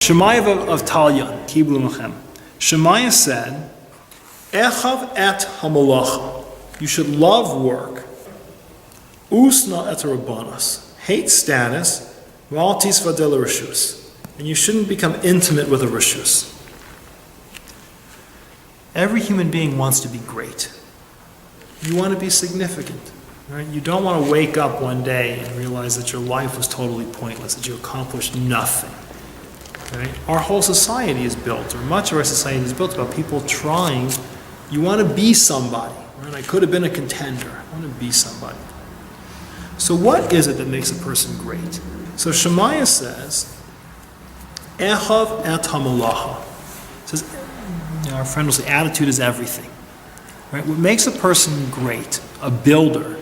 Shemaiah of Talyan, Kiblu Mechem. Shemaiah said, Echav et hamalacha. You should love work. Usna et rabbanos. Hate status. Maltis vadel rishus. And you shouldn't become intimate with a rishus. Every human being wants to be great. You want to be significant. Right? You don't want to wake up one day and realize that your life was totally pointless, that you accomplished nothing. Right? Our whole society is built, or much of our society is built about people trying. You want to be somebody. Right? I could have been a contender. I want to be somebody. So what is it that makes a person great? So Shemaiah says, Echav et hamalacha. Says, our friend will say, attitude is everything. Right? What makes a person great, a builder,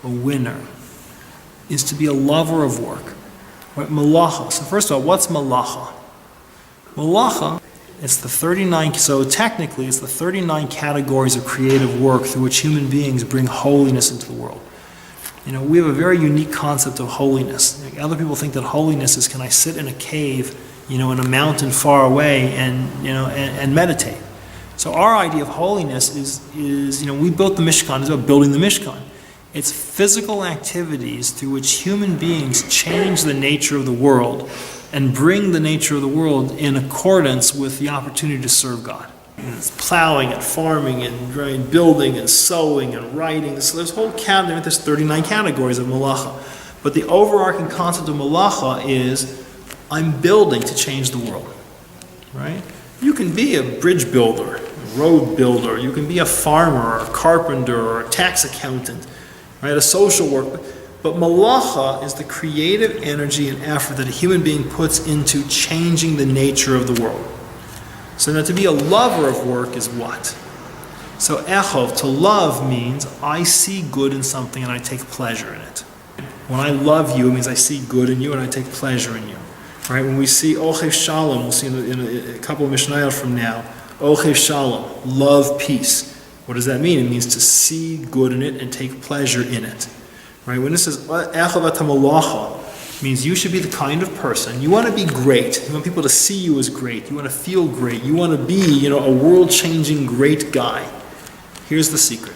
a winner, is to be a lover of work. Right? Malacha. So first of all, what's malacha? Malacha, it's the 39, so technically it's the 39 categories of creative work through which human beings bring holiness into the world. We have a very unique concept of holiness. Like, other people think that holiness is, can I sit in a cave, in a mountain far away and meditate. So our idea of holiness is we built the Mishkan, it's about building the Mishkan. It's physical activities through which human beings change the nature of the world and bring the nature of the world in accordance with the opportunity to serve God. And it's plowing and farming and building and sewing and writing. So there's a whole category, there's 39 categories of malacha. But the overarching concept of malacha is, I'm building to change the world. Right? You can be a bridge builder, a road builder, you can be a farmer or a carpenter or a tax accountant, right? A social worker. But malacha is the creative energy and effort that a human being puts into changing the nature of the world. So now to be a lover of work is what? So echov, to love, means I see good in something and I take pleasure in it. When I love you, it means I see good in you and I take pleasure in you. Right? When we see Ochev Shalom, we'll see in a couple of Mishnayot from now, Ochev Shalom, love peace. What does that mean? It means to see good in it and take pleasure in it. Right? When it says Echav hamalacha, means you should be the kind of person, you want to be great. You want people to see you as great. You want to feel great. You want to be, a world-changing great guy. Here's the secret.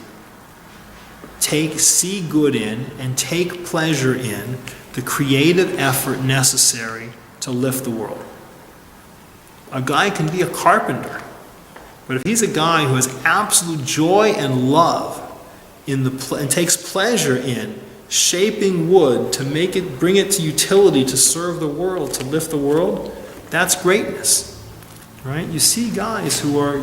See good in and take pleasure in the creative effort necessary to lift the world. A guy can be a carpenter, but if he's a guy who has absolute joy and love and takes pleasure in shaping wood to bring it to utility, to serve the world, to lift the world, that's greatness. Right? You see guys who are,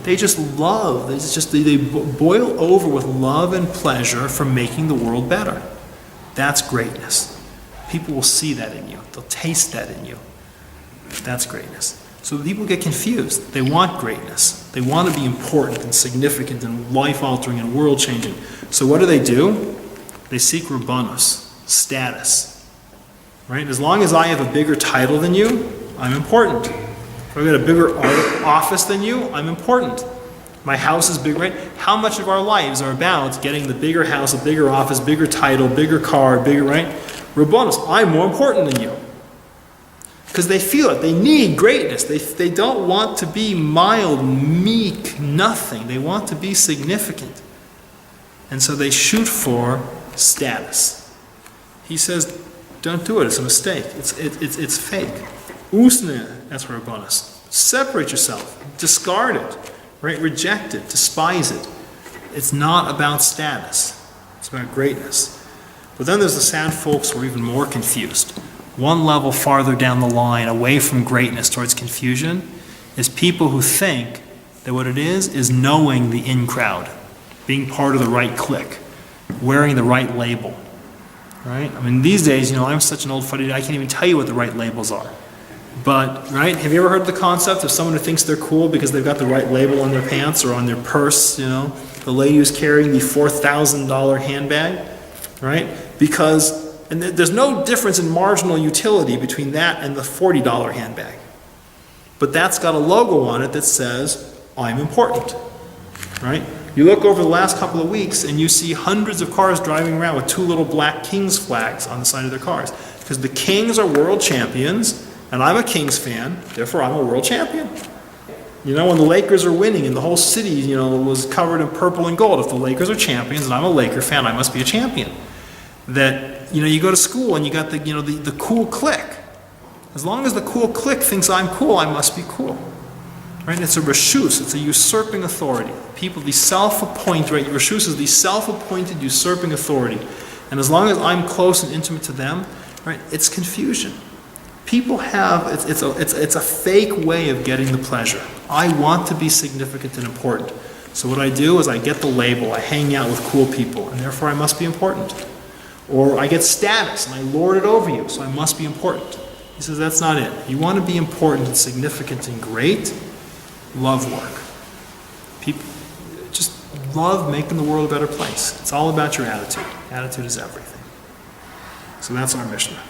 they just love, they boil over with love and pleasure for making the world better. That's greatness. People will see that in you. They'll taste that in you. That's greatness. So people get confused. They want greatness. They want to be important and significant and life-altering and world-changing. So what do? They seek rabbanos, status. Right? As long as I have a bigger title than you, I'm important. If I've got a bigger office than you, I'm important. My house is big, right? How much of our lives are about getting the bigger house, a bigger office, bigger title, bigger car, bigger, right? Rabbanos, I'm more important than you. Because they feel it. They need greatness. They don't want to be mild, meek, nothing. They want to be significant. And so they shoot for status. He says, don't do it. It's a mistake. It's fake. Usne, that's Rabbanos. Separate yourself. Discard it. Right? Reject it. Despise it. It's not about status. It's about greatness. But then there's the sad folks who are even more confused. One level farther down the line, away from greatness towards confusion, is people who think that what it is knowing the in crowd, being part of the right clique, wearing the right label. Right? I mean, these days, I'm such an old fuddy, I can't even tell you what the right labels are. But, right, have you ever heard of the concept of someone who thinks they're cool because they've got the right label on their pants or on their purse, The lady who's carrying the $4,000 handbag, right? And there's no difference in marginal utility between that and the $40 handbag. But that's got a logo on it that says, I'm important, right? You look over the last couple of weeks and you see hundreds of cars driving around with two little black Kings flags on the side of their cars. Because the Kings are world champions And I'm a Kings fan, therefore I'm a world champion. You know, when the Lakers are winning and the whole city, you know, was covered in purple and gold, if the Lakers are champions and I'm a Laker fan, I must be a champion. That, you know, you go to school and you got the, you know, the cool clique. As long as the cool clique thinks I'm cool, I must be cool. Right? It's a reshus, it's a usurping authority. People, these self-appointed, right? Reshus is the self-appointed usurping authority. And as long as I'm close and intimate to them, right, it's confusion. People have, it's a fake way of getting the pleasure. I want to be significant and important. So what I do is I get the label, I hang out with cool people, and therefore I must be important. Or I get status and I lord it over you, so I must be important. He says that's not it. You want to be important and significant and great, love work. People just love making the world a better place. It's all about your attitude. Attitude is everything. So that's our Mishnah.